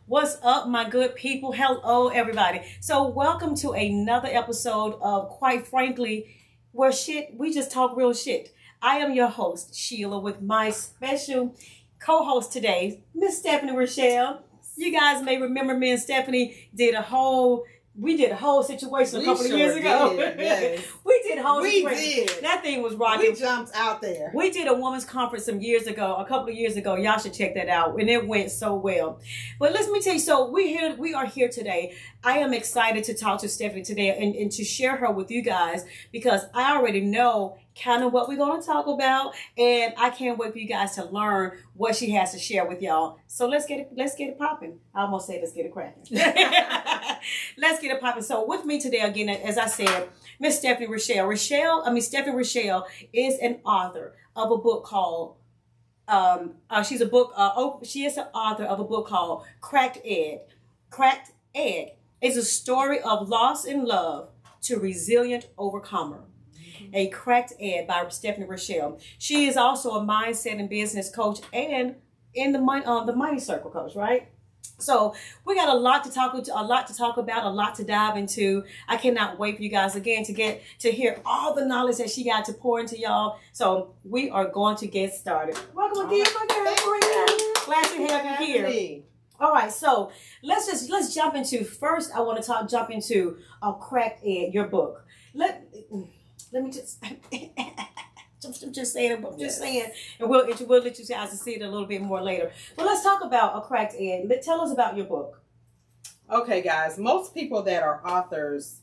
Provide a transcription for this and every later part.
What's up, my good people? Hello, everybody. So, welcome to another episode of Quite Frankly, where we just talk real shit. I am your host, Sheila, with my special co host today, Miss Stephanie Rochelle. You guys may remember me and Stephanie we did a whole situation a couple of years ago. Yes. We did a whole situation. Did. That thing was rocking. We jumped out there. We did a women's conference a couple of years ago. Y'all should check that out. And it went so well. But let me tell you, so we are here today. I am excited to talk to Stephanie today and to share her with you guys because I already know kind of what we're going to talk about. And I can't wait for you guys to learn what she has to share with y'all. So let's get it popping. I almost said let's get it cracking. Let's get it popping. So with me today, again, as I said, Miss Stephanie Rochelle. Stephanie Rochelle is an author of a book called, she is an author of a book called Cracked Egg. Cracked Egg is a story of loss and love to resilient overcomer. A Cracked Egg by Stephanie Rochelle. She is also a mindset and business coach and in the Money Circle coach, right? So we got a lot to talk about, a lot to dive into. I cannot wait for you guys again to hear all the knowledge that she got to pour into y'all. So we are going to get started. Welcome again, my girl. Glad to have you here. All right, so let's jump into first. I want to jump into a Cracked Egg, your book. Let me just. I'm just saying, and we'll let you guys see it a little bit more later. But let's talk about a Cracked Egg. Tell us about your book. Okay, guys. Most people that are authors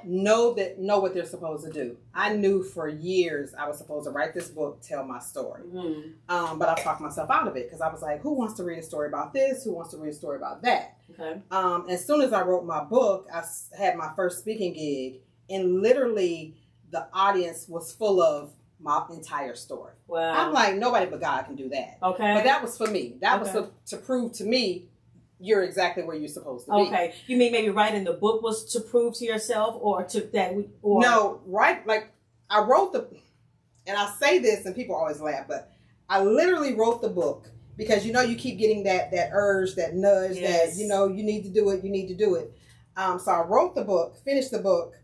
know what they're supposed to do. I knew for years I was supposed to write this book, tell my story. Mm-hmm. But I talked myself out of it because I was like, who wants to read a story about this? Who wants to read a story about that? Okay. As soon as I wrote my book, I had my first speaking gig, and literally the audience was full of my entire story. Wow. I'm like, nobody but God can do that. Okay. But that was for me. That was to prove to me you're exactly where you're supposed to be. Okay. You mean maybe writing the book was to prove to yourself No, right, like I wrote and I say this and people always laugh, but I literally wrote the book because you keep getting that urge, that nudge, yes, that you need to do it. So I wrote the book, finished the book.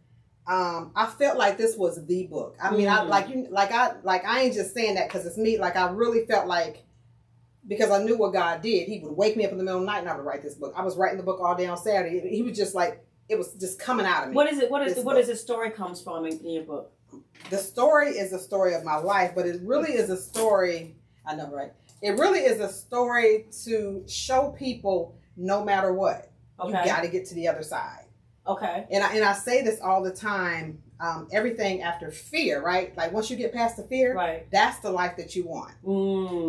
I felt like this was the book. I mean, I ain't just saying that because it's me. Like I really felt like, because I knew what God did, He would wake me up in the middle of the night and I would write this book. I was writing the book all day on Saturday. He was just like, it was just coming out of me. What is the story comes from in your book? The story is a story of my life, but it really is a story. I know, right? It really is a story to show people no matter what, you got to get to the other side. Okay. And I say this all the time, everything after fear, right? Like once you get past the fear, right, that's the life that you want.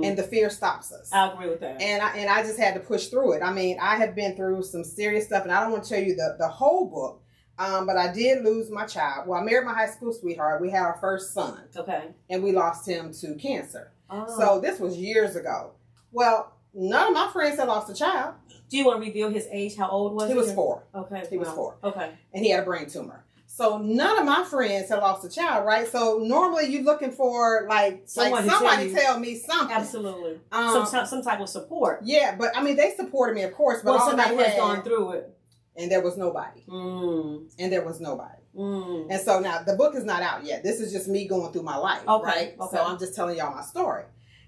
And the fear stops us. I agree with that. And I just had to push through it. I mean, I have been through some serious stuff, and I don't want to tell you the whole book, but I did lose my child. Well, I married my high school sweetheart. We had our first son. Okay. And we lost him to cancer. Oh. So this was years ago. Well, none of my friends had lost a child. Do you want to reveal his age? How old was he? He was 4. Okay. He was 4. Okay. And he had a brain tumor. So none of my friends had lost a child, right? So normally you're looking for somebody tell me something. Absolutely. Some type of support. Yeah, but I mean they supported me, of course. But somebody has gone through it. And there was nobody. And there was nobody. And so now the book is not out yet. This is just me going through my life, right? Okay. So I'm just telling y'all my story.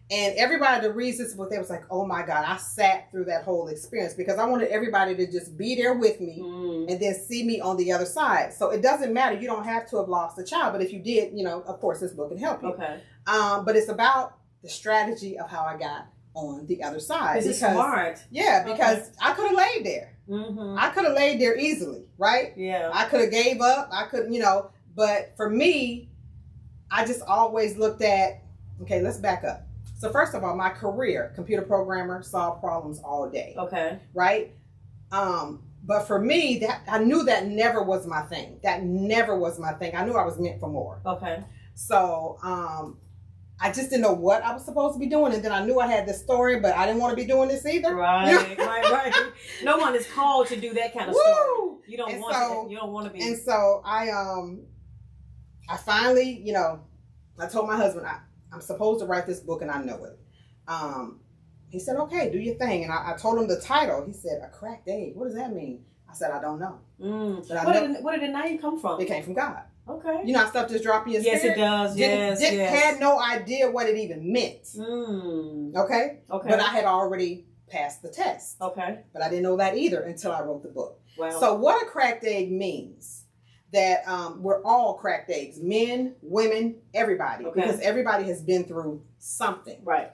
And everybody that reads this book, they was like, oh my God, I sat through that whole experience because I wanted everybody to just be there with me and then see me on the other side. So it doesn't matter. You don't have to have lost a child. But if you did, of course, this book can help you. Okay. But it's about the strategy of how I got on the other side. It's smart. Yeah, because I could have laid there. Mm-hmm. I could have laid there easily, right? Yeah. I could have gave up. I could, but for me, I just always looked at, okay, let's back up. So first of all, my career, computer programmer, solve problems all day. Okay. Right? But for me, that I knew that never was my thing. That never was my thing. I knew I was meant for more. Okay. So I just didn't know what I was supposed to be doing. And then I knew I had this story, but I didn't want to be doing this either. Right, right. No one is called to do that kind of story. You don't want to be. And so I finally, I told my husband, I'm supposed to write this book and I know it. he said, okay, do your thing. And I told him the title. He said, A Cracked Egg. What does that mean? I said, I don't know. But Where did the name come from? It came from God. Okay. You know how stuff just drop in your spirit? Yes, it does. Yes. Had no idea what it even meant. Okay? Okay. But I had already passed the test. Okay. But I didn't know that either until I wrote the book. Wow. So what a cracked egg means, that we're all cracked eggs. Men, women, everybody. Okay. Because everybody has been through something. Right.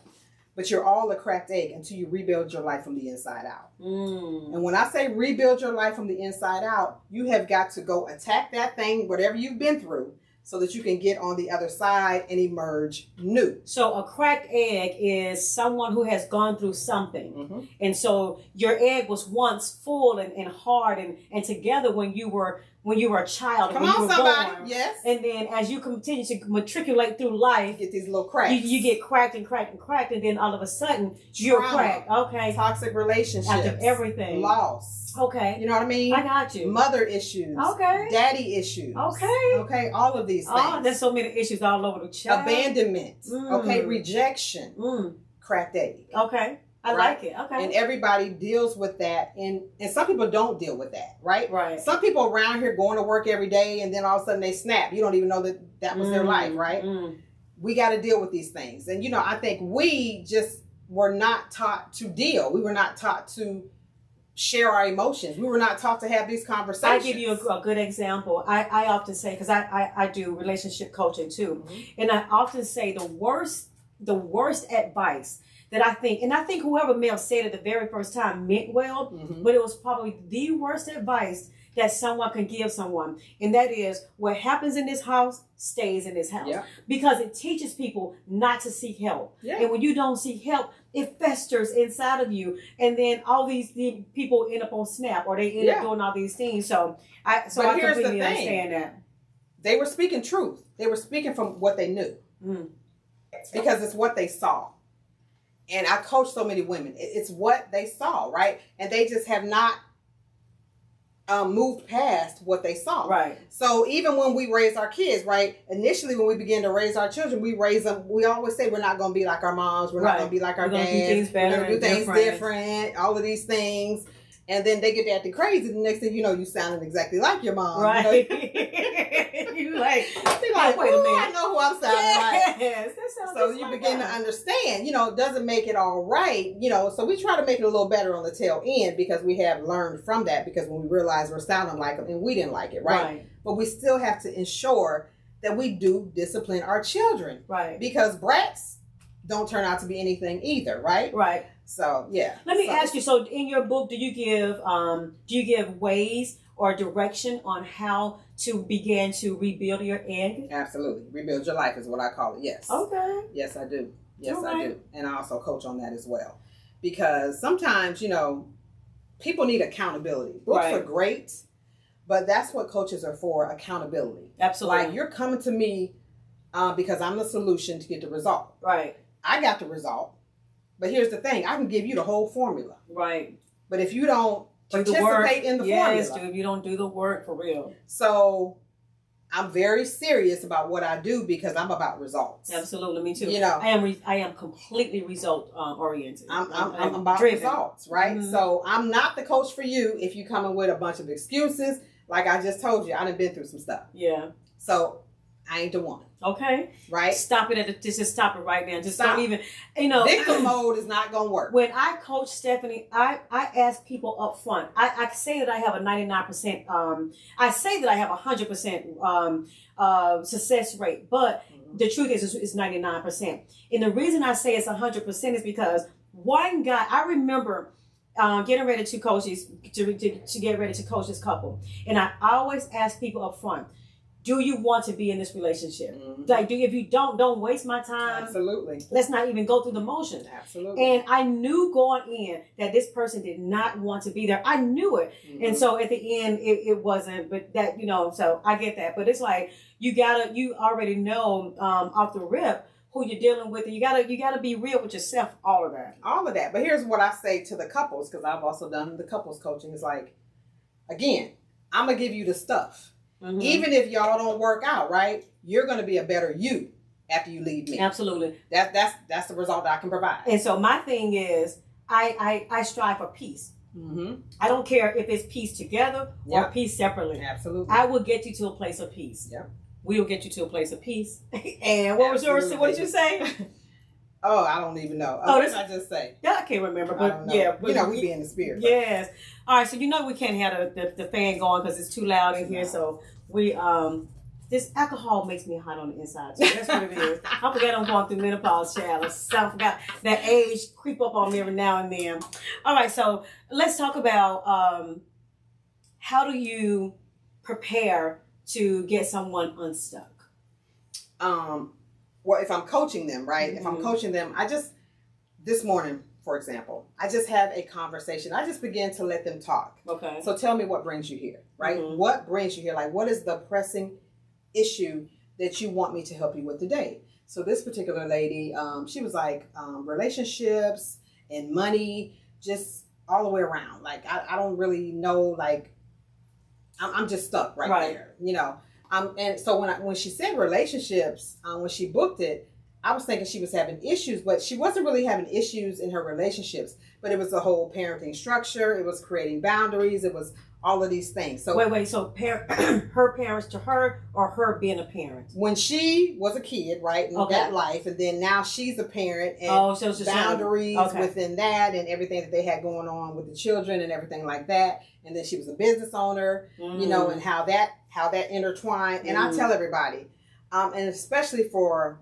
But you're all a cracked egg until you rebuild your life from the inside out. And when I say rebuild your life from the inside out, you have got to go attack that thing, whatever you've been through, so that you can get on the other side and emerge new. So a cracked egg is someone who has gone through something. And so your egg was once full and hard and together when you were a child. Come when on, you were somebody. born. Yes. And then as you continue to matriculate through life, Get these little cracks. you get cracked and cracked and cracked, and then all of a sudden you're Trauma. cracked. Okay. Toxic relationships. After everything. Loss. Okay. You know what I mean? I got you. Mother issues. Okay. Daddy issues. Okay. Okay. All of these things. Oh, there's so many issues all over the child. Abandonment. Okay. Rejection. Cracked egg. Okay. I like it. Okay. And everybody deals with that. And some people don't deal with that, right? Right. Some people around here going to work every day and then all of a sudden they snap. You don't even know that was their life, right? We got to deal with these things. And, you know, I think we just were not taught to deal. We were not taught to share our emotions. We were not taught to have these conversations. I'll give you a good example. I often say, because I do relationship coaching too, and I often say the worst advice that I think whoever may have said it the very first time meant well, but it was probably the worst advice that someone can give someone. And that is, what happens in this house stays in this house. Yeah. Because it teaches people not to seek help. Yeah. And when you don't seek help, it festers inside of you. And then all these people end up on Snap, or they end up doing all these things. So I completely understand that. They were speaking truth. They were speaking from what they knew. Because it's what they saw. And I coach so many women. It's what they saw, right? And they just have not moved past what they saw. Right. So even when we raise our kids, right? Initially, when we begin to raise our children, we raise them. We always say we're not going to be like our moms. We're not going to be like our dads. We're going to do things different. All of these things. And then they get to acting crazy. The next thing you know, you sounding exactly like your mom. Right. You like, wait a minute. I know who I'm sounding like. Yes, that sounds so just you like begin that. to understand, it doesn't make it all right, so we try to make it a little better on the tail end because we have learned from that, because when we realize we're sounding like them and we didn't like it, right? But we still have to ensure that we do discipline our children. Right. Because brats don't turn out to be anything either, right? Right. So, yeah. Let me ask you, so in your book, do you give ways or direction on how to begin to rebuild your egg? Absolutely. Rebuild your life is what I call it. Yes. Okay. Yes, I do. Yes, All I right. do. And I also coach on that as well. Because sometimes, people need accountability. Books are great, but that's what coaches are for, accountability. Absolutely. Like, you're coming to me because I'm the solution to get the result. Right. I got the result. But here's the thing. I can give you the whole formula. Right. But if you don't participate in the formula. Dude, you don't do the work for real. So I'm very serious about what I do because I'm about results. Absolutely, me too. I am completely result oriented. I'm about driven. results, right? So I'm not the coach for you if you come in with a bunch of excuses. Like I just told you, I done been through some stuff. Yeah. So I ain't the one. Okay. Right? Stop it just stop it right now. Just Stop. don't even, Victim mode is not going to work. When I coach Stephanie, I ask people up front. I say that I have a 99%, I say that I have a 100% success rate, but the truth is it's 99%. And the reason I say it's 100% is because one guy, I remember getting ready to coach to get ready to coach this couple. And I always ask people up front, do you want to be in this relationship? Like, if you don't waste my time. Absolutely. Let's not even go through the motions. Absolutely. And I knew going in that this person did not want to be there. I knew it. And so at the end, it wasn't, but that, so I get that. But it's like, you already know off the rip who you're dealing with, and you gotta be real with yourself, all of that. All of that. But here's what I say to the couples, because I've also done the couples coaching. It's like, again, I'm going to give you the stuff. Even if y'all don't work out, right? You're going to be a better you after you leave me. Absolutely. That's the result that I can provide. And so my thing is, I strive for peace. Mm-hmm. I don't care if it's peace together or peace separately. Absolutely. I will get you to a place of peace. Yep. We will get you to a place of peace. And what was yours? What did you say? Oh, I don't even know. Oh, what did I just say? Yeah, I can't remember. But yeah, but we be in the spirit. Yes. All right. So we can't have the fan going because it's too loud in here. So we this alcohol makes me hot on the inside. So that's what it is. I forgot I'm going through menopause, child. So I forgot that age creep up on me every now and then. All right. So let's talk about how do you prepare to get someone unstuck? Well, if I'm coaching them, right? Mm-hmm. If I'm coaching them, this morning, for example, I just have a conversation. I just begin to let them talk. Okay. So tell me what brings you here, right? Mm-hmm. What brings you here? Like, what is the pressing issue that you want me to help you with today? So this particular lady, she was like, relationships and money, just all the way around. Like, I don't really know, like, I'm just stuck right there, you know? And so when she said relationships, when she booked it, I was thinking she was having issues, but she wasn't really having issues in her relationships. But it was the whole parenting structure. It was creating boundaries. It was all of these things. So wait. So her parents to her, or her being a parent? When she was a kid, right, in that life, and then now she's a parent, and so it's just boundaries within that, and everything that they had going on with the children and everything like that. And then she was a business owner, you know, and how that intertwined. And I tell everybody, and especially for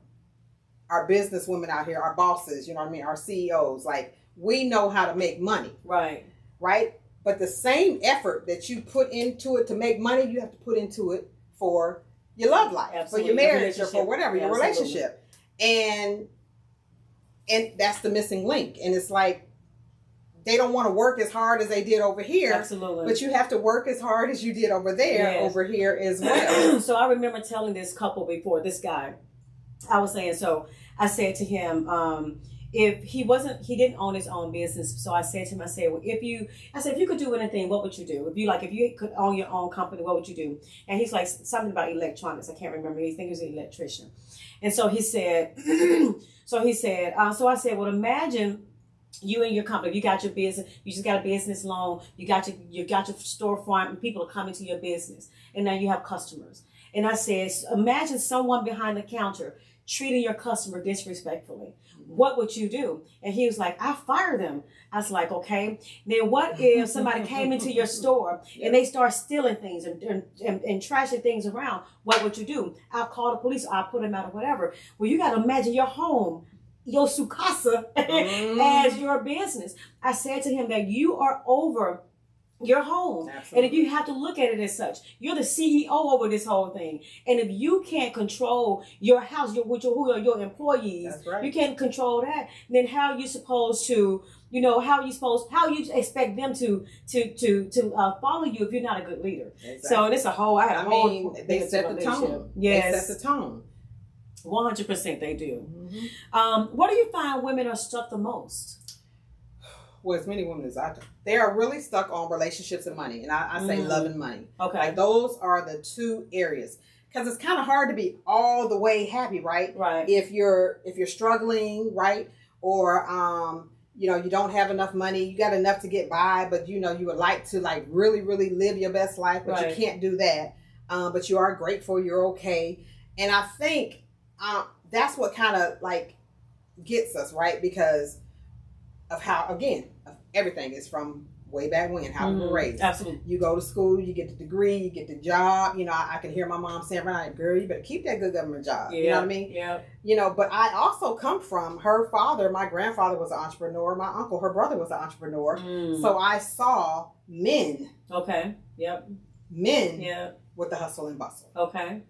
our business women out here, our bosses, you know what I mean, our CEOs, like, we know how to make money. Right. But the same effort that you put into it to make money, you have to put into it for your love life, for your marriage, or for whatever, your relationship. And that's the missing link. And it's like, they don't want to work as hard as they did over here. Absolutely. But you have to work as hard as you did over there, over here as well. So I remember telling this couple before, this guy, I was saying, so I said to him, if he didn't own his own business. So I said to him, well, if you could do anything, what would you do? If you could own your own company, what would you do? And he's like, something about electronics. I can't remember. He thinks he was an electrician. And so he said, so I said, well, imagine you and your company, you got your business, you just got a business loan, you got your storefront, and people are coming to your business, and now you have customers. And I said, imagine someone behind the counter treating your customer disrespectfully. What would you do? And he was like, I fire them. I was like, okay. Then what if somebody came into your store and they start stealing things and trashing things around? What would you do? I'll call the police, or I'll put them out, or whatever. Well, you got to imagine your home, your sukasa, as your business. I said to him that you are over your home. Absolutely. And if you have to look at it as such, you're the CEO over this whole thing. And if you can't control your house, who are your employees, you can't control that, then how are you supposed to, how you expect them to follow you if you're not a good leader? Exactly. So it's a whole, they set the tone. Yes. They set the tone. 100% they do. Mm-hmm. What do you find women are stuck the most? Well, as many women as I do, they are really stuck on relationships and money. And I say love and money. Okay. Like, those are the two areas. Because it's kind of hard to be all the way happy, right? Right. If you're struggling, right? Or, you don't have enough money. You got enough to get by, but, you would like to, like, really, really live your best life, but you can't do that. But you are grateful. You're okay. And I think that's what kind of, like, gets us, right? Because of how, again, everything is from way back when, how we were raised. Absolutely. You go to school, you get the degree, you get the job. I can hear my mom saying, right, girl, you better keep that good government job. Yeah. You know what I mean? Yeah. But I also come from her father. My grandfather was an entrepreneur. My uncle, her brother, was an entrepreneur. So I saw men. Okay. Yep. Men. Yeah. With the hustle and bustle. Okay.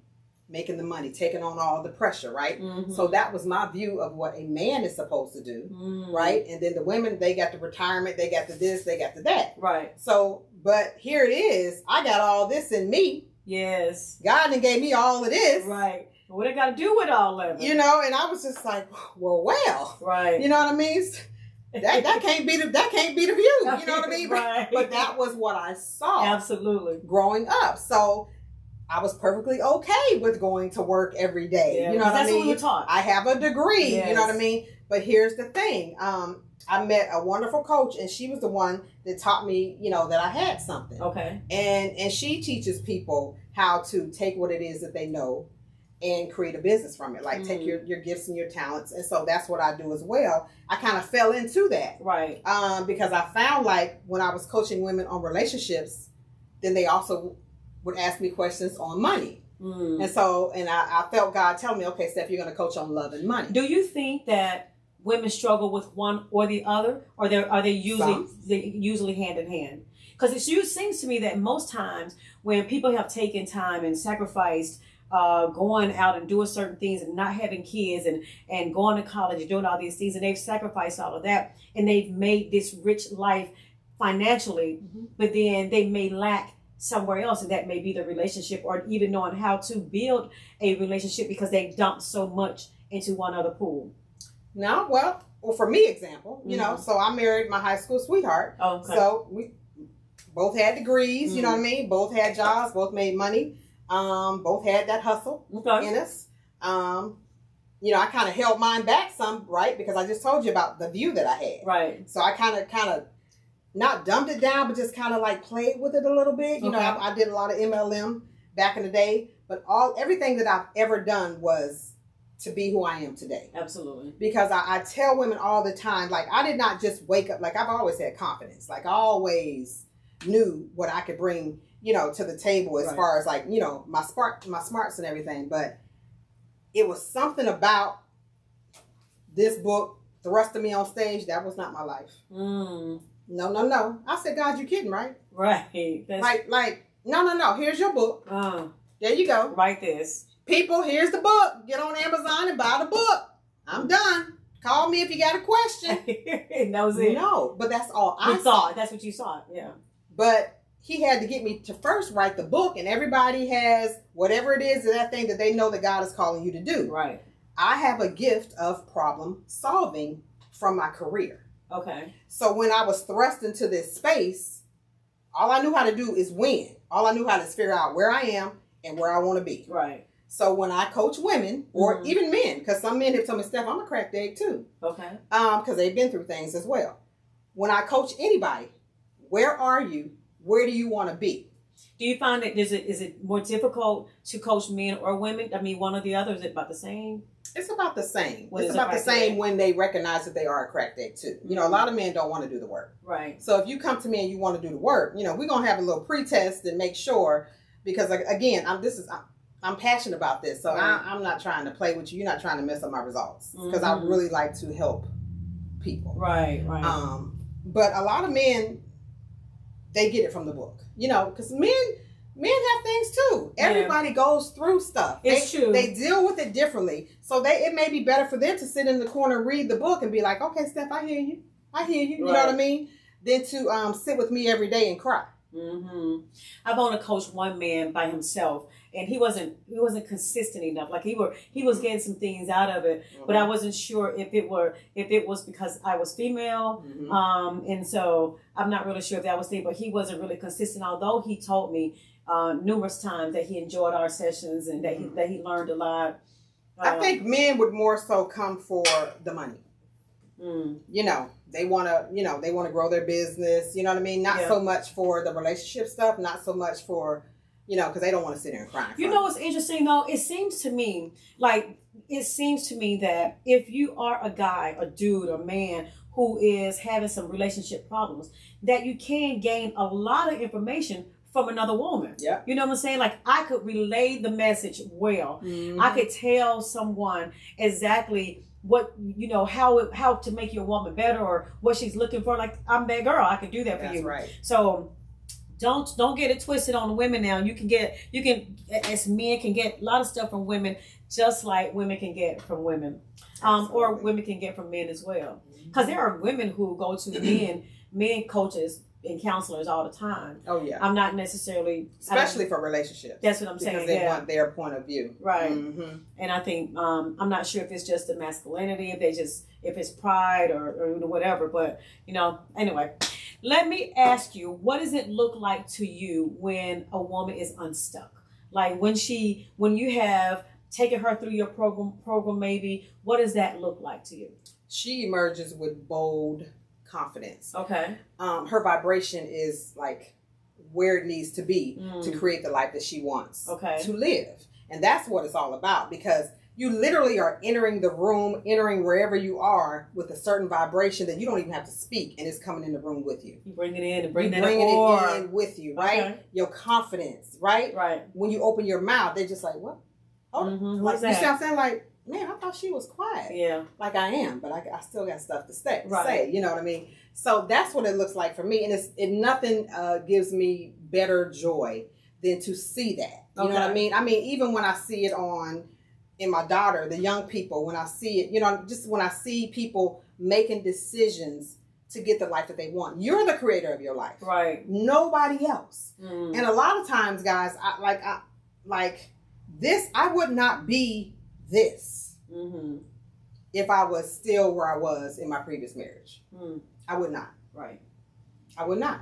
Making the money, taking on all the pressure, right? Mm-hmm. So that was my view of what a man is supposed to do, right? And then the women, they got the retirement, they got the this, they got the that. Right. So, but here it is. I got all this in me. Yes. God done gave me all of this. Right. What I got to do with all of it? And I was just like, well. Right. You know what I mean? That can't be the view. You know what I mean? Right. But that was what I saw. Absolutely. Growing up. So I was perfectly okay with going to work every day. Yeah, you know what I mean? That's what we were taught. I have a degree. Yes. You know what I mean? But here's the thing. I met a wonderful coach, and she was the one that taught me, that I had something. Okay. And she teaches people how to take what it is that they know and create a business from it. Like take your gifts and your talents. And so that's what I do as well. I kind of fell into that. Right. Because I found like when I was coaching women on relationships, then they also would ask me questions on money. And so, I felt God tell me, okay, Steph, you're going to coach on love and money. Do you think that women struggle with one or the other, or are they usually hand in hand? Because it seems to me that most times when people have taken time and sacrificed going out and doing certain things and not having kids and going to college and doing all these things, and they've sacrificed all of that and they've made this rich life financially, but then they may lack somewhere else, and that may be the relationship, or even knowing how to build a relationship because they dumped so much into one other pool. No, well, for me, example, so I married my high school sweetheart. Oh, okay. So we both had degrees, you know what I mean? Both had jobs, both made money, both had that hustle in us. I kind of held mine back some, right? Because I just told you about the view that I had. Right. So I kind of not dumbed it down, but just kind of like played with it a little bit. I did a lot of MLM back in the day, but everything that I've ever done was to be who I am today. Absolutely. Because I tell women all the time, like, I did not just wake up, like, I've always had confidence. Like, I always knew what I could bring, to the table as far as, like, my smarts and everything. But it was something about this book thrusting me on stage. That was not my life. No. I said, God, you kidding, right? Right. Like, no. Here's your book. There you go. Write this. People, here's the book. Get on Amazon and buy the book. I'm done. Call me if you got a question. That was it. No, but that's all I thought. That's what you saw. Yeah. But he had to get me to first write the book, and everybody has whatever it is, that thing that they know that God is calling you to do. Right. I have a gift of problem solving from my career. Okay. So when I was thrust into this space, all I knew how to do is win. All I knew how to is figure out where I am and where I want to be. Right. So when I coach women, or even men, because some men have told me, Steph, I'm a cracked egg too. Okay. Because they've been through things as well. When I coach anybody, where are you? Where do you want to be? Do you find that is it more difficult to coach men or women? I mean, one or the other, is it about the same? It's about the same. It's about the same when they recognize that they are a cracked egg too. A lot of men don't want to do the work. Right. So if you come to me and you want to do the work, we're going to have a little pre-test and make sure, because again, I'm passionate about this. So I'm not trying to play with you. You're not trying to mess up my results, because I really like to help people. Right. But a lot of men, they get it from the book, because men have things too. Everybody goes through stuff. It's true. They deal with it differently. So it may be better for them to sit in the corner, read the book, and be like, okay, Steph, I hear you. You know what I mean? Than to sit with me every day and cry. I've only coached one man by himself, and he wasn't consistent enough. Like he was getting some things out of it, but I wasn't sure if it was because I was female, and so I'm not really sure if that was the thing. But he wasn't really consistent, although he told me numerous times that he enjoyed our sessions and that he learned a lot. I think men would more so come for the money. They want to grow their business. You know what I mean? Not so much for the relationship stuff. Not so much for, because they don't want to sit there and cry. You know what's interesting though? It seems to me that if you are a guy, a dude, or man who is having some relationship problems, that you can gain a lot of information from another woman. Yeah. You know what I'm saying? Like, I could relay the message well. I could tell someone exactly what, how to make your woman better, or what she's looking for. Like, I'm that girl. I can do that for you. That's right. So don't get it twisted on the women now. You can as men can get a lot of stuff from women, just like women can get from women. Or women can get from men as well. Because there are women who go to men coaches and counselors all the time. Oh yeah. I'm not necessarily, especially for relationships. That's what I'm saying. Because they want their point of view. Right. And I think I'm not sure if it's just the masculinity, if it's pride or whatever. But anyway, let me ask you, what does it look like to you when a woman is unstuck? Like when you have taken her through your program maybe, what does that look like to you? She emerges with bold confidence. Okay. Her vibration is like where it needs to be to create the life that she wants to live. And that's what it's all about, because you literally are entering the room, entering wherever you are with a certain vibration that you don't even have to speak, and it's coming in the room with you. You bring it in and bring it in with you, right? Okay. Your confidence, right? Right. When you open your mouth, they're just like, what? Oh, like, you see what I'm saying? Like, man, I thought she was quiet. Yeah. Like I am, but I still got stuff to say. You know what I mean? So that's what it looks like for me. And nothing gives me better joy than to see that. You know what I mean? I mean, even when I see it in my daughter, the young people, when I see it, you know, just when I see people making decisions to get the life that they want. You're the creator of your life. Right. Nobody else. And a lot of times, guys, I would not be this if I was still where I was in my previous marriage. I would not. Right. I would not.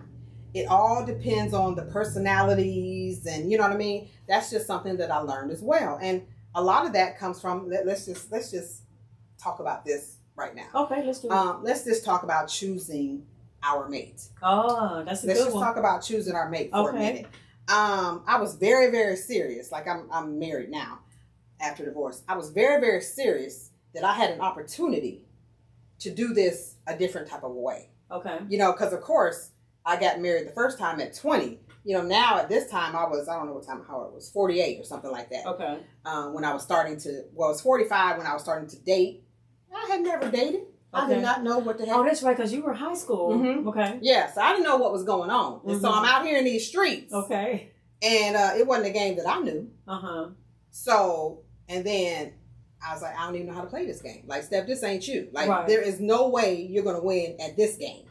It all depends on the personalities, and you know what I mean? That's just something that I learned as well. And a lot of that comes from, let's just talk about this right now. Okay, let's do it. Let's just talk about choosing our mate. Oh, that's a good one. Let's just talk about choosing our mate for a minute. I was very, very serious. Like I'm married now after divorce. I was very, very serious that I had an opportunity to do this a different type of way. Okay. You know, because of course I got married the first time at 20. You know, now at this time I don't know how it was, 48 or something like that. Okay. When I was it was 45 when I was starting to date. I had never dated. I did not know what the heck. Oh, that's right, because you were in high school. Okay. Yeah, so I didn't know what was going on. And so I'm out here in these streets. Okay. And it wasn't a game that I knew. So, and then I was like, I don't even know how to play this game. Like, Steph, this ain't you. Like, there is no way you're going to win at this game.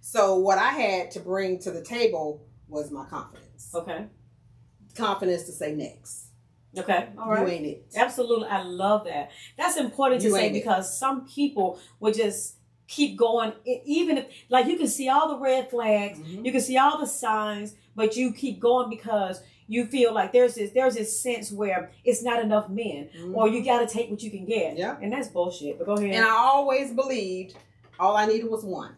So what I had to bring to the table was my confidence. Okay. Confidence to say next. Okay. All right. You ain't it. Absolutely. I love that. That's important to say, because some people will just keep going, even if, like, you can see all the red flags, you can see all the signs, but you keep going because you feel like there's this sense where it's not enough men, or you got to take what you can get. Yeah. And that's bullshit. But go ahead. And I always believed all I needed was one.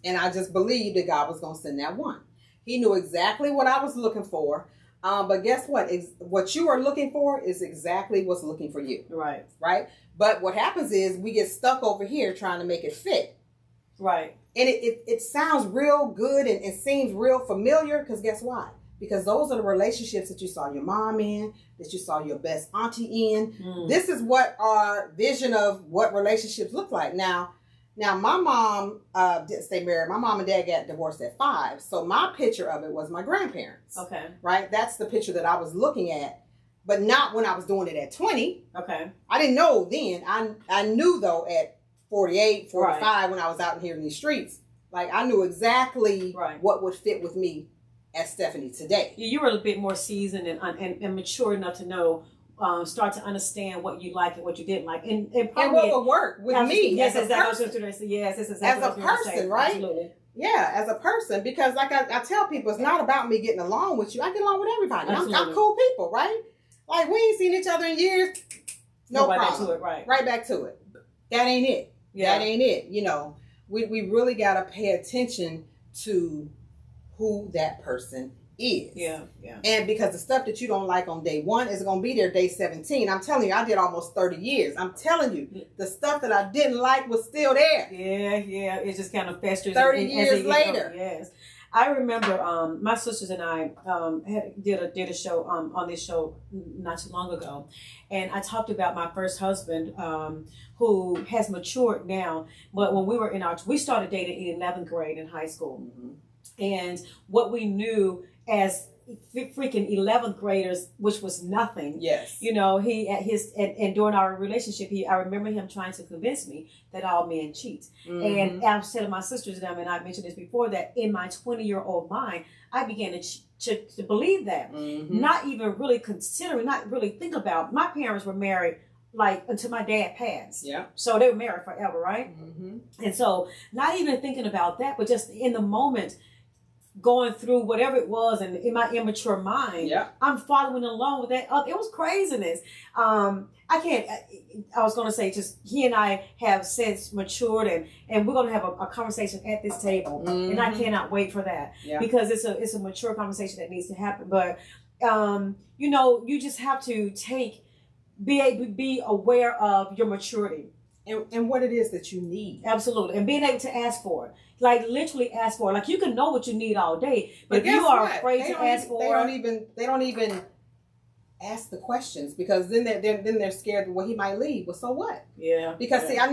And I just believed that God was going to send that one. He knew exactly what I was looking for. But guess what? What you are looking for is exactly what's looking for you. Right. Right? But what happens is we get stuck over here trying to make it fit. Right. And it sounds real good and it seems real familiar, because guess why? Because those are the relationships that you saw your mom in, that you saw your best auntie in. This is what our vision of what relationships look like. Now, my mom didn't stay married. My mom and dad got divorced at 5. So my picture of it was my grandparents. Okay. Right? That's the picture that I was looking at, but not when I was doing it at 20. Okay. I didn't know then. I knew, though, at 48, 45, when I was out here in these streets. Like, I knew exactly what would fit with me as Stephanie today. You were a bit more seasoned and mature enough to know, start to understand what you like and what you didn't like, and what would work with me. Yes, as a person, right? Absolutely. Yeah, as a person, because like I tell people, it's not about me getting along with you. I get along with everybody. I'm cool people, right? Like, we ain't seen each other in years. No problem. Back to it, right back to it. That ain't it. Yeah. That ain't it. You know, we really got to pay attention to who that person is. Yeah. And because the stuff that you don't like on day 1 is going to be there day 17. I'm telling you, I did almost 30 years. I'm telling you, the stuff that I didn't like was still there. Yeah. It just kind of festers. 30 years later. Yes. I remember my sisters and I did a show on this show not too long ago, and I talked about my first husband who has matured now. But when we started dating in 11th grade in high school, and what we knew as freaking 11th graders, which was nothing. Yes. You know, and during our relationship, I remember him trying to convince me that all men cheat. And I was telling my sisters and I mentioned this before, that in my 20-year-old mind, I began to believe that. Not even really considering, not really think about. My parents were married like until my dad passed. Yeah. So they were married forever, right? And so not even thinking about that, but just in the moment, going through whatever it was, and in my immature mind, I'm following along with that. It was craziness. I was going to say, just he and I have since matured, and we're going to have a conversation at this table, and I cannot wait for that because it's a mature conversation that needs to happen. But you know, you just have to be aware of your maturity. And what it is that you need. Absolutely. And being able to ask for it. Like literally ask for it. Like you can know what you need all day. But if you are afraid to ask for it. They don't even ask the questions because then they're scared well he might leave. Well, so what? Yeah. Because see, I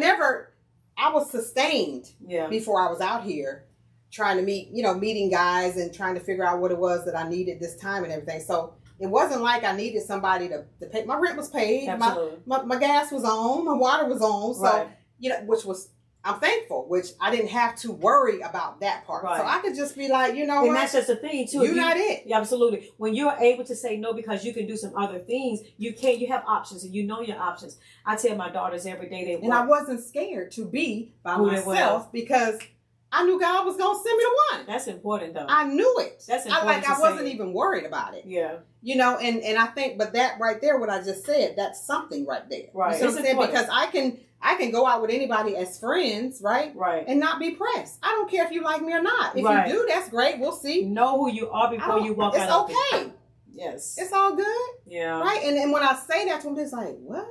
was sustained before I was out here trying to meeting guys and trying to figure out what it was that I needed this time and everything. So it wasn't like I needed somebody to pay. My rent was paid. My gas was on. My water was on. So, which was, I'm thankful, which I didn't have to worry about that part. Right. So I could just be like, you know and what? That's just the thing, too. You're not it. Yeah, absolutely. When you're able to say no because you can do some other things, you have options and you know your options. I tell my daughters every day and I wasn't scared to be by myself because I knew God was going to send me the one. That's important, though. I knew it. That's important. I wasn't even worried about it. Yeah. You know, and I think, but that right there, what I just said, that's something right there. Right. You know what I'm saying? Because I can go out with anybody as friends, right? Right. And not be pressed. I don't care if you like me or not. If you do, that's great. We'll see. Know who you are before you walk out. It's okay. Yes. It's all good. Yeah. Right. And when I say that to them, it's like, what?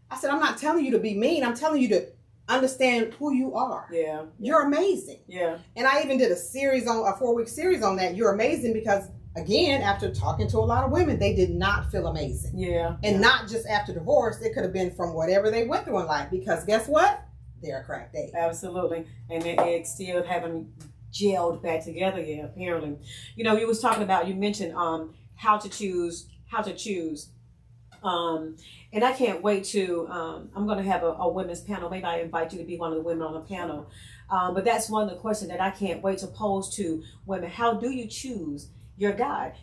I said, I'm not telling you to be mean. I'm telling you to understand who you are. Yeah. You're amazing. Yeah. And I even did a 4-week series on that. You're amazing because, again, after talking to a lot of women, they did not feel amazing. Yeah. And not just after divorce. It could have been from whatever they went through in life. Because guess what? They're a cracked egg. Absolutely. And it still haven't gelled back together yet, apparently. You know, you mentioned how to choose. And I can't wait to, I'm going to have a women's panel. Maybe I invite you to be one of the women on the panel. But that's one of the questions that I can't wait to pose to women. How do you choose your guy?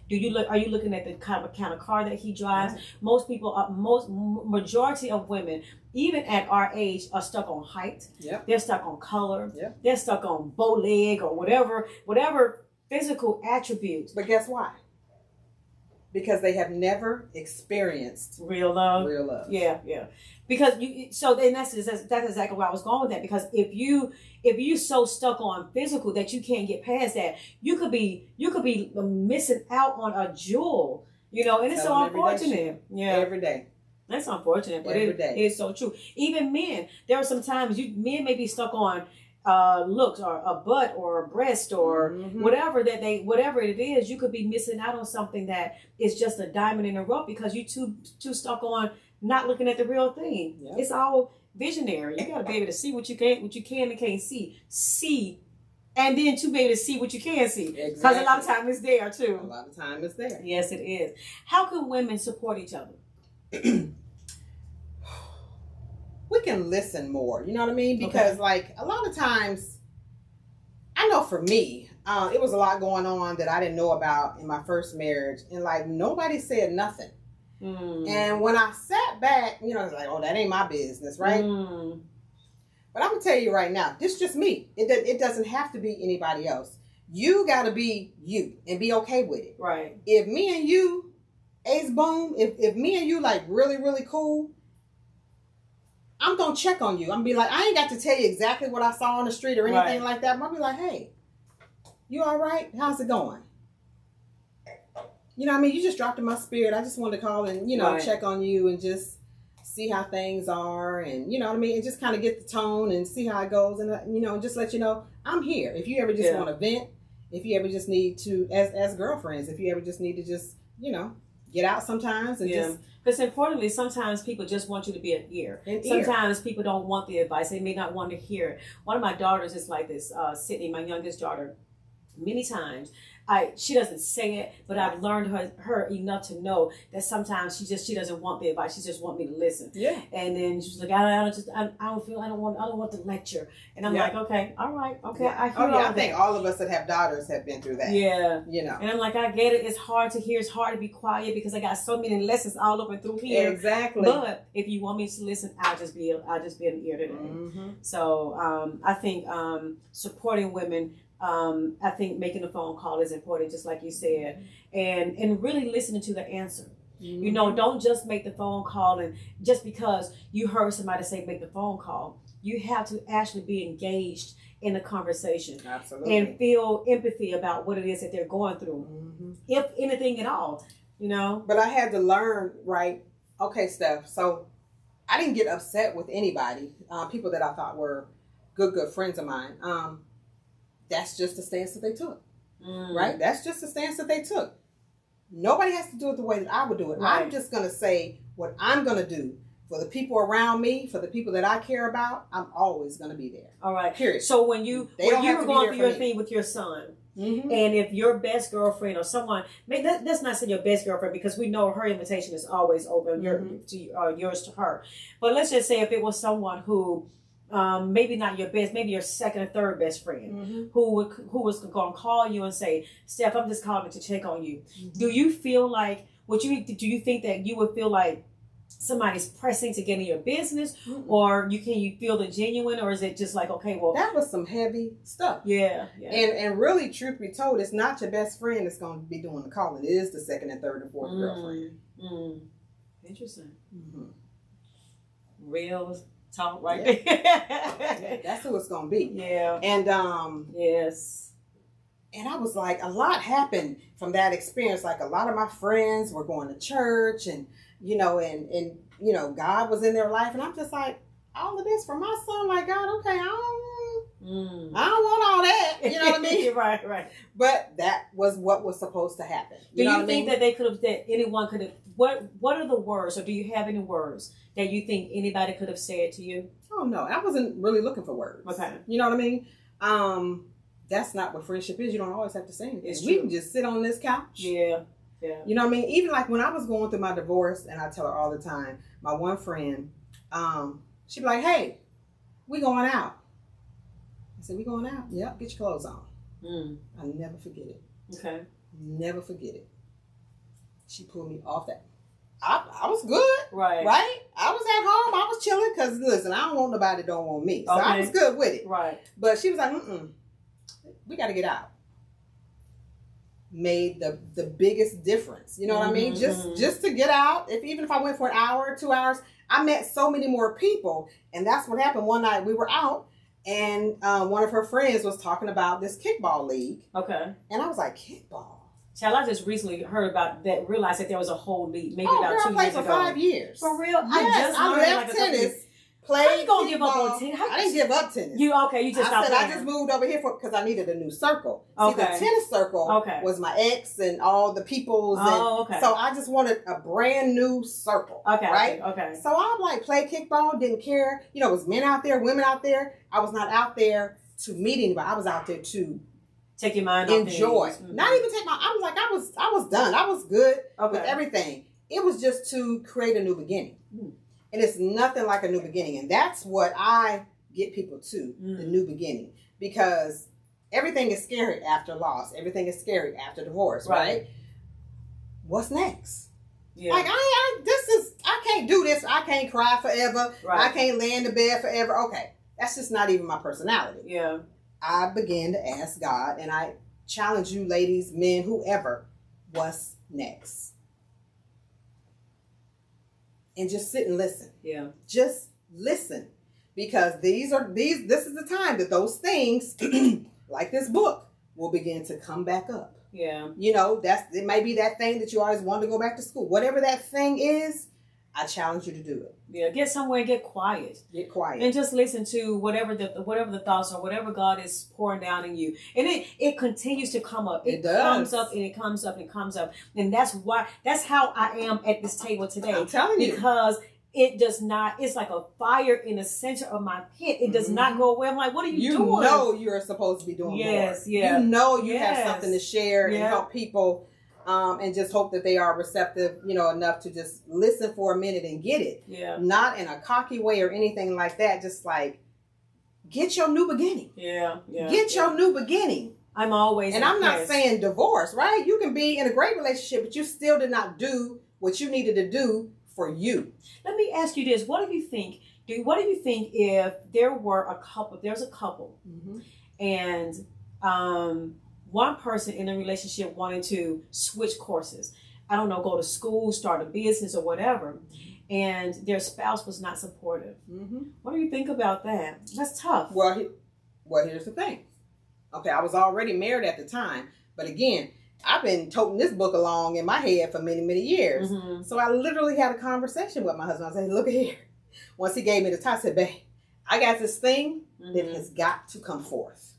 Are you looking at the kind of car that he drives? Right. Most people, majority of women, even at our age, are stuck on height. Yep. They're stuck on color. Yep. They're stuck on bow leg or whatever physical attributes. But guess why? Because they have never experienced real love. Yeah. Because that's exactly where I was going with that. Because if you so stuck on physical that you can't get past that, you could be missing out on a jewel. You know, and it's so unfortunate. Every day. That's unfortunate, but it is so true. Even men, there are some times men may be stuck on looks or a butt or a breast or whatever it is. You could be missing out on something that is just a diamond in the rough because you too stuck on not looking at the real thing. Yep. It's all visionary. You got to be able to see what you can and can't see, and then to be able to see what you can see. Because a lot of time it's there too. A lot of time it's there. Yes, it is. How can women support each other? We can listen more, you know what I mean? Because like a lot of times, I know for me, it was a lot going on that I didn't know about in my first marriage, and like nobody said nothing. And when I sat back, you know, it's like, oh, that ain't my business, right? But I'm gonna tell you right now, this is just me. It doesn't have to be anybody else. You got to be you and be okay with it. Right. If me and you, ace boom, if me and you like really, really cool, I'm going to check on you. I'm going to be like, I ain't got to tell you exactly what I saw on the street or anything like that. I'm going to be like, hey, you all right? How's it going? You know what I mean? You just dropped in my spirit. I just wanted to call and, you know, check on you and just see how things are. And, you know what I mean? And just kind of get the tone and see how it goes. And, you know, just let you know, I'm here. If you ever just want to vent, if you ever just need to, as girlfriends, if you ever just need to just, you know, get out sometimes and just... Because importantly, sometimes people just want you to be an ear. Sometimes people don't want the advice. They may not want to hear it. One of my daughters is like this, Sydney, my youngest daughter, many times. She doesn't say it, but I've learned her enough to know that sometimes she doesn't want the advice. She just want me to listen. Yeah. And then she's like, I don't want to lecture. And I'm like, okay, all right, okay. Yeah. I think all of us that have daughters have been through that. Yeah. You know. And I'm like, I get it. It's hard to hear. It's hard to be quiet because I got so many lessons all up and through here. Exactly. But if you want me to listen, I'll just be an ear today. So I think supporting women I think making a phone call is important, just like you said, and really listening to the answer. You know, don't just make the phone call, and just because you heard somebody say make the phone call, you have to actually be engaged in the conversation. Absolutely. And feel empathy about what it is that they're going through, if anything at all, you know. But I had to learn, right? Okay, Steph. So I didn't get upset with anybody, people that I thought were good friends of mine. That's just the stance that they took, right? That's just the stance that they took. Nobody has to do it the way that I would do it. Right. I'm just going to say what I'm going to do for the people around me, for the people that I care about. I'm always going to be there. All right. Period. So when you were going through your thing with your son, and if your best girlfriend or someone, let's not say your best girlfriend, because we know her invitation is always open, yours to her. But let's just say if it was someone who, maybe not your best, maybe your second or third best friend, who was going to call you and say, Steph, I'm just calling to check on you. Do you feel like, do you think that you would feel like somebody's pressing to get in your business, or can you feel the genuine, or is it just like, okay, well, that was some heavy stuff. Yeah. And really, truth be told, it's not your best friend that's going to be doing the calling. It is the second and third and fourth girlfriend. Interesting. Real talk right there. Yeah, that's who it's going to be. Yeah. And yes. And I was like, a lot happened from that experience. Like, a lot of my friends were going to church, and God was in their life, and I'm just like, all of this for my son. Like, God, okay, I don't want all that. You know what I mean? Right. But that was what was supposed to happen. Do you think that anyone could have? What are the words, or do you have any words that you think anybody could have said to you? Oh no, I wasn't really looking for words. Okay. You know what I mean? That's not what friendship is. You don't always have to say anything. It's we true. can just sit on this couch. Yeah. You know what I mean? Even like when I was going through my divorce, and I tell her all the time, my one friend, she'd be like, hey, we going out. I said, we going out? Yep, get your clothes on. I'll never forget it. Okay. Never forget it. She pulled me off that. I was good. Right. I was at home. I was chilling because, listen, I don't want nobody that don't want me. So I was good with it. Right. But she was like, we got to get out. Made the biggest difference. You know what I mean? Just to get out. Even if I went for an hour, 2 hours, I met so many more people. And that's what happened. One night we were out, and one of her friends was talking about this kickball league. Okay. And I was like, kickball? Child, I just recently heard about that, realized that there was a whole league, maybe about 2 years ago. I played for 5 years. For real? Yes, I left tennis. How you gonna give up on tennis? I didn't give up tennis. You just stopped I just moved over here because I needed a new circle. See, the tennis circle was my ex and all the peoples. So I just wanted a brand new circle. Right? Okay. So I played kickball, didn't care. It was men out there, women out there. I was not out there to meet anybody. I was out there to take your mind enjoy. Off Not even take my. I was done. I was good with everything. It was just to create a new beginning. And it's nothing like a new beginning. And that's what I get people to, the new beginning. Because everything is scary after loss. Everything is scary after divorce, right? What's next? Yeah. I can't do this. I can't cry forever. Right. I can't lay in the bed forever. Okay. That's just not even my personality. Yeah. I began to ask God, and I challenge you ladies, men, whoever, what's next? And just sit and listen. Yeah. Just listen. Because this is the time that those things, like this book, will begin to come back up. Yeah. It may be that thing that you always wanted to go back to school. Whatever that thing is, I challenge you to do it. Yeah, get somewhere and get quiet. Get quiet. And just listen to whatever the thoughts are, whatever God is pouring down in you. And it continues to come up. It comes up and it comes up and it comes up. And that's how I am at this table today. I'm telling you. Because it does not, it's like a fire in the center of my pit. It does not go away. I'm like, what are you doing? You know you're supposed to be doing more. Yeah. You know you have something to share and help people. And just hope that they are receptive, enough to just listen for a minute and get it. Yeah. Not in a cocky way or anything like that. Just get your new beginning. Yeah. Get your new beginning. I'm always And I'm not saying divorce, right? You can be in a great relationship, but you still did not do what you needed to do for you. Let me ask you this. What do you think if there's a couple, and one person in a relationship wanted to switch courses. I don't know, go to school, start a business or whatever. And their spouse was not supportive. What do you think about that? That's tough. Well, here's the thing. Okay, I was already married at the time. But again, I've been toting this book along in my head for many, many years. So I literally had a conversation with my husband. I said, look here. Once he gave me the time, I said, babe, I got this thing that has got to come forth.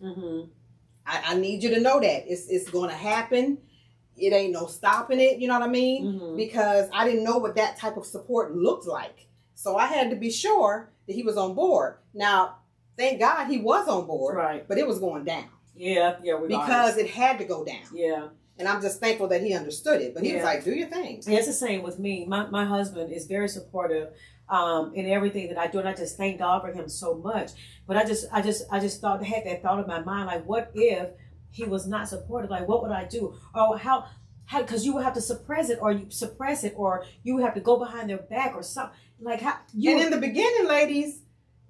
I need you to know that. It's going to happen. It ain't no stopping it. You know what I mean? Because I didn't know what that type of support looked like. So I had to be sure that he was on board. Now, thank God he was on board. Right. But it was going down. Yeah. Because it had to go down. Yeah. And I'm just thankful that he understood it. But he was like, do your thing. Yeah, it's the same with me. My husband is very supportive in everything that I do. And I just thank God for him so much. But I just had that thought in my mind, like, what if he was not supportive? Like, what would I do? Or how, because you would have to suppress it, or you suppress it, or you would have to go behind their back or something. Like, how you. And in the beginning, ladies,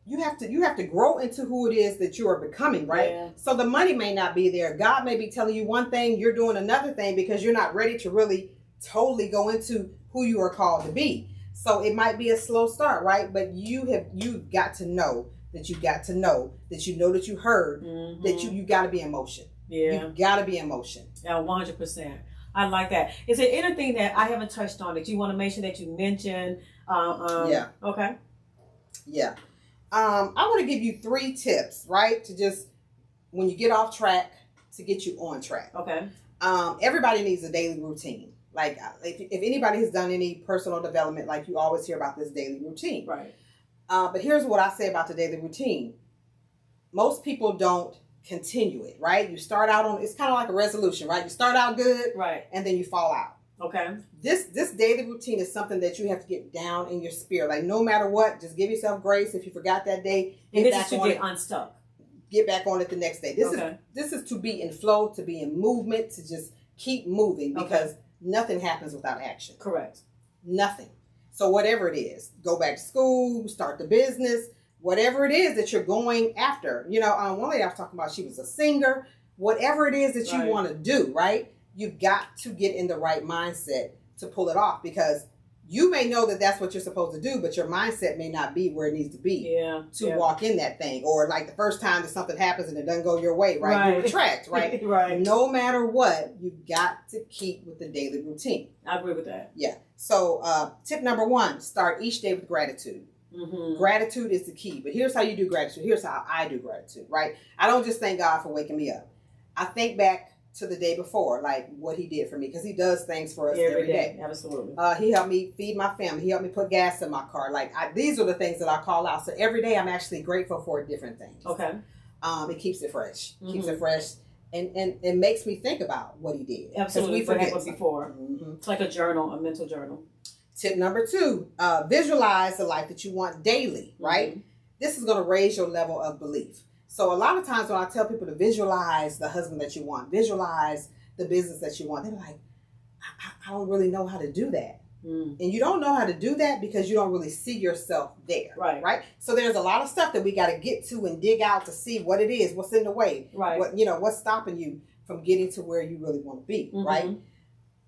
you have to grow into who it is that you are becoming, right? Yeah. So the money may not be there. God may be telling you one thing, you're doing another thing because you're not ready to really totally go into who you are called to be. So it might be a slow start, right? But you've got to know that you know that you heard that you got to be in motion. Yeah. You got to be in motion. Yeah, 100%. I like that. Is there anything that I haven't touched on that you want to mention that you mentioned? Yeah. Okay. Yeah. I want to give you 3 tips, right? To just, when you get off track, to get you on track. Okay. Everybody needs a daily routine. Like, if anybody has done any personal development, like, you always hear about this daily routine. Right. But here's what I say about the daily routine. Most people don't continue it, right? You start out on, it's kind of like a resolution, right? You start out good, right, and then you fall out. Okay. This daily routine is something that you have to get down in your spirit. Like, no matter what, just give yourself grace. If you forgot that day, and this is to get unstuck. Get back on it the next day. This is to be in flow, to be in movement, to just keep moving, because nothing happens without action. Correct. Nothing. So whatever it is, go back to school, start the business, whatever it is that you're going after. You know, one lady I was talking about, she was a singer. Whatever it is that you want to do, right? You've got to get in the right mindset to pull it off, because you may know that that's what you're supposed to do, but your mindset may not be where it needs to be to walk in that thing. Or like the first time that something happens and it doesn't go your way, right? You retract, right? Right. No matter what, you've got to keep with the daily routine. I agree with that. Yeah. So tip number 1, start each day with gratitude. Gratitude is the key. But here's how you do gratitude. Here's how I do gratitude, right? I don't just thank God for waking me up. I think back to the day before, like what he did for me, because he does things for us every day. Absolutely. He helped me feed my family. He helped me put gas in my car. Like, these are the things that I call out. So every day I'm actually grateful for different things. Okay. It keeps it fresh. Keeps it fresh. And it makes me think about what he did. Absolutely. We forget before. It's like a journal, a mental journal. Tip number 2, visualize the life that you want daily, right? This is going to raise your level of belief. So a lot of times when I tell people to visualize the husband that you want, visualize the business that you want, they're like, I don't really know how to do that. And you don't know how to do that because you don't really see yourself there. Right. So there's a lot of stuff that we got to get to and dig out to see what it is, what's in the way, what's stopping you from getting to where you really want to be, right?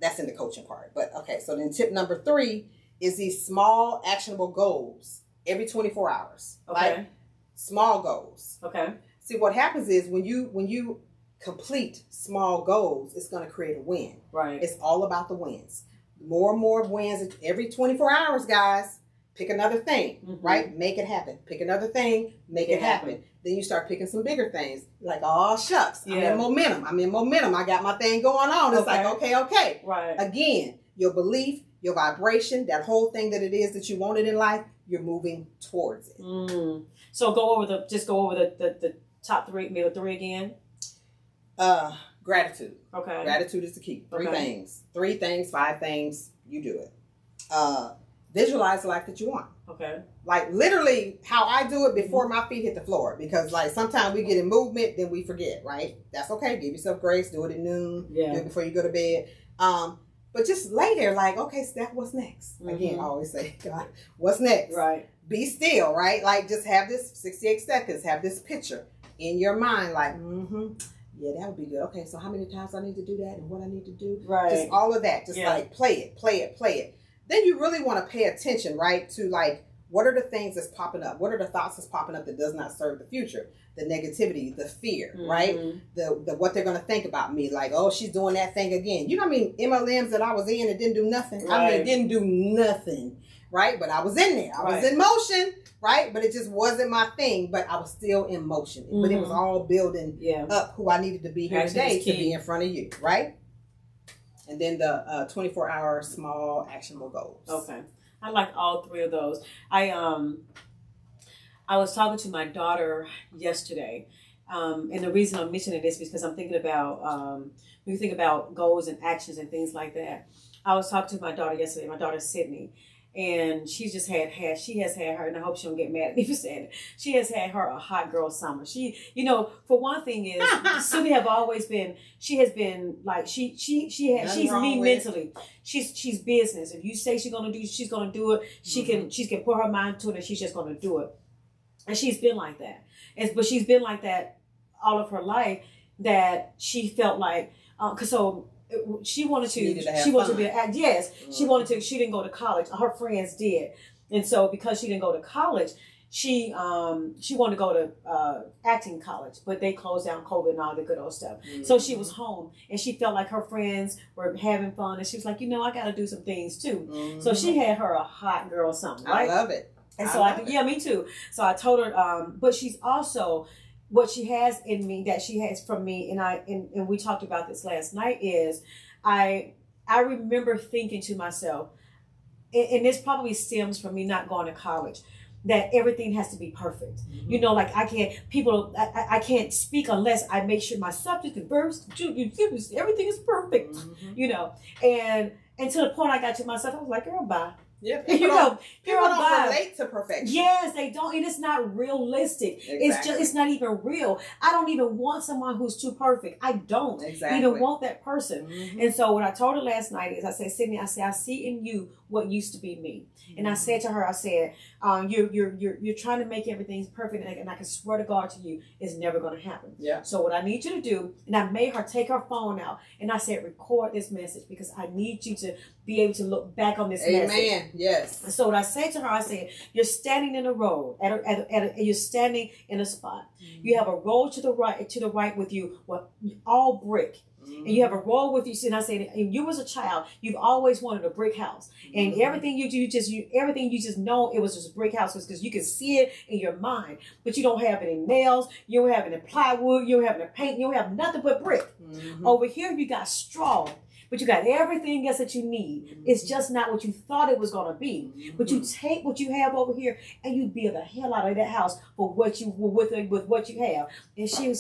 That's in the coaching part. But okay, so then tip number 3 is these small actionable goals every 24 hours. Okay. Like, small goals. Okay. See, what happens is when you complete small goals, it's going to create a win. Right. It's all about the wins. More and more wins every 24 hours, guys. Pick another thing, right? Make it happen. Pick another thing, make it happen. Then you start picking some bigger things. Like, oh, shucks, I'm in momentum. I got my thing going on. It's like, okay. Right. Again, your belief, your vibration, that whole thing that it is that you wanted in life, you're moving towards it. So go over the top 3, maybe 3 again. Gratitude. Okay. Gratitude is the key. 3 things. 3 things, 5 things, you do it. Visualize the life that you want. Okay. Like, literally how I do it before my feet hit the floor. Because, like, sometimes we get in movement, then we forget, right? That's okay. Give yourself grace. Do it at noon. Yeah. Do it before you go to bed. But just lay there like, okay, Steph, what's next? Again, I always say, God, what's next? Right. Be still, right? Like, just have this 68 seconds. Have this picture in your mind, like, Yeah, that would be good. Okay, so how many times I need to do that and what I need to do? Right. Just all of that. Just like play it. Then you really want to pay attention, right? To like, what are the things that's popping up? What are the thoughts that's popping up that does not serve the future? The negativity, the fear, right? The what they're gonna think about me. Like, oh, she's doing that thing again. You know what I mean? MLMs that I was in, it didn't do nothing. Right. I mean, it didn't do nothing, right? But I was in there. I was in motion, right? But it just wasn't my thing. But I was still in motion. But it was all building up who I needed to be here today to be in front of you, right? And then the 24-hour small actionable goals. Okay. I like all three of those. I was talking to my daughter yesterday, and the reason I'm mentioning this is because I'm thinking about when you think about goals and actions and things like that. I was talking to my daughter yesterday. My daughter Sydney, and she has had her, and I hope she don't get mad at me for saying it. She has had her a hot girl summer. She, for one thing is Sydney have always been. She has been like she's me mentally. She's business. If you say she's gonna do it. She can put her mind to it, and she's just gonna do it. And she's been like that. But she's been like that all of her life. That she felt like she wanted to be she didn't go to college. Her friends did. And so because she didn't go to college, she wanted to go to acting college, but they closed down COVID and all the good old stuff. So she was home and she felt like her friends were having fun, and she was like, I got to do some things too. So she had her a hot girl summer, right? I love it. And so me too. So I told her, but she's also, what she has in me that she has from me, and we talked about this last night, is I remember thinking to myself, and this probably stems from me not going to college, that everything has to be perfect. Like I can't speak unless I make sure my subject and verbs, everything is perfect, and to the point I got to myself, I was like, girl, bye. Yeah, people don't relate to perfection. Yes, they don't, and it's not realistic. Exactly. It's not even real. I don't even want someone who's too perfect. I don't even want that person. And so what I told her last night is, I said, Sydney, I see in you what used to be me. And I said to her, I said, you're trying to make everything perfect, and I can swear to God to you, it's never going to happen. Yeah. So what I need you to do, and I made her take her phone out, and I said, record this message, because I need you to be able to look back on this message. Amen. Yes. And so what I said to her, I said, you're standing in a road, you're standing in a spot. You have a road to the right with you, all brick. And you have a road with you. And I said, and you as a child, you've always wanted a brick house. And everything you just know it was just a brick house, because you can see it in your mind. But you don't have any nails, you don't have any plywood, you don't have any paint, you don't have nothing but brick. Over here you got straw. But you got everything else that you need. It's just not what you thought it was going to be. But you take what you have over here and you build the hell out of that house for what you with what you have. And she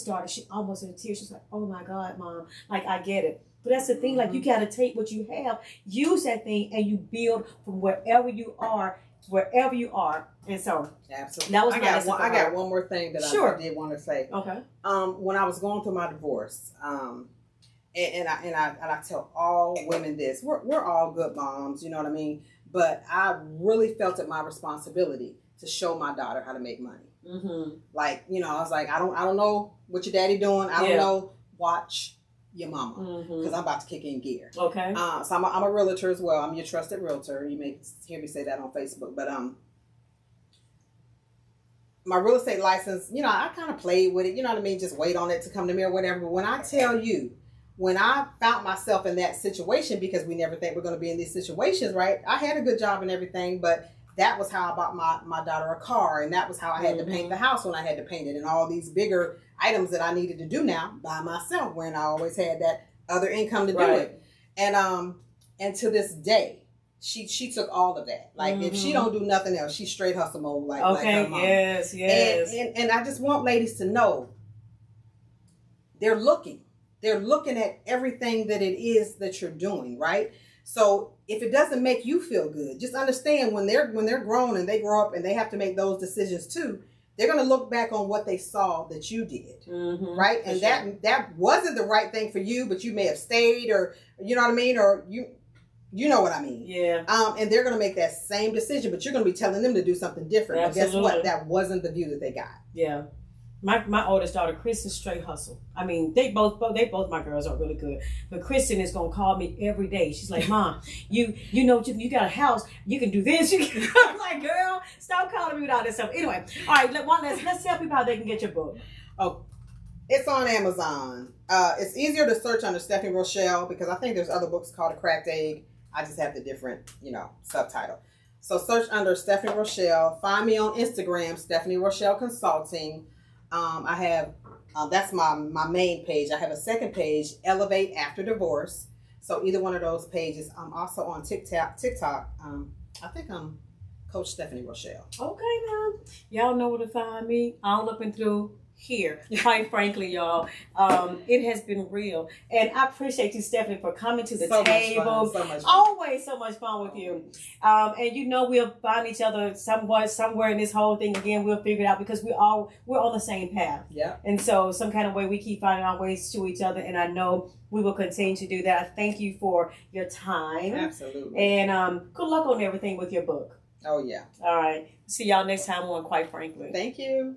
almost in tears. She's like, oh my God, Mom. Like, I get it. But that's the thing. Like, you got to take what you have, use that thing, and you build from wherever you are. And so absolutely, that was I got one more thing that I did want to say. Okay. When I was going through my divorce, and I tell all women this, we're all good moms, you know what I mean? But I really felt it my responsibility to show my daughter how to make money. Like, I was like, I don't know what your daddy doing. I don't know. Watch your mama, because I'm about to kick in gear. Okay. So I'm a realtor as well. I'm your trusted realtor. You may hear me say that on Facebook, but my real estate license, I kind of played with it. You know what I mean? Just wait on it to come to me or whatever. But when I tell you, when I found myself in that situation, because we never think we're going to be in these situations, right? I had a good job and everything, but that was how I bought my daughter a car, and that was how I had to paint the house when I had to paint it, and all these bigger items that I needed to do now by myself, when I always had that other income to do it. And to this day, she took all of that. Like, if she don't do nothing else, she straight hustle mode like her mom. Yes. And I just want ladies to know, they're looking at everything that it is that you're doing, right? So if it doesn't make you feel good, just understand when they're grown and they grow up and they have to make those decisions too, they're going to look back on what they saw that you did, right? And that wasn't the right thing for you, but you may have stayed, or you know what I mean, or you know what I mean. Yeah. And they're going to make that same decision, but you're going to be telling them to do something different. Absolutely. But guess what? That wasn't the view that they got. Yeah. My oldest daughter, Kristen, straight hustle. I mean, they both my girls are really good. But Kristen is gonna call me every day. She's like, Mom, you know you got a house, you can do this. I'm like, girl, stop calling me without this stuff. Anyway, all right, let's tell people how they can get your book. Oh, it's on Amazon. It's easier to search under Stephanie Rochelle because I think there's other books called A Cracked Egg. I just have the different, subtitle. So search under Stephanie Rochelle. Find me on Instagram, Stephanie Rochelle Consulting. I have, that's my main page. I have a second page, Elevate After Divorce. So either one of those pages. I'm also on TikTok. I think I'm Coach Stephanie Rochelle. Okay, now. Y'all know where to find me. All up and through here. Quite frankly, y'all, it has been real. And I appreciate you, Stephanie, for coming to the table. So much fun. Always so much fun with you. And we'll find each other somewhere in this whole thing again. We'll figure it out because we're on the same path. Yeah. And so some kind of way we keep finding our ways to each other. And I know we will continue to do that. I thank you for your time. Absolutely. And good luck on everything with your book. Oh, yeah. All right. See y'all next time on Quite Frankly. Thank you.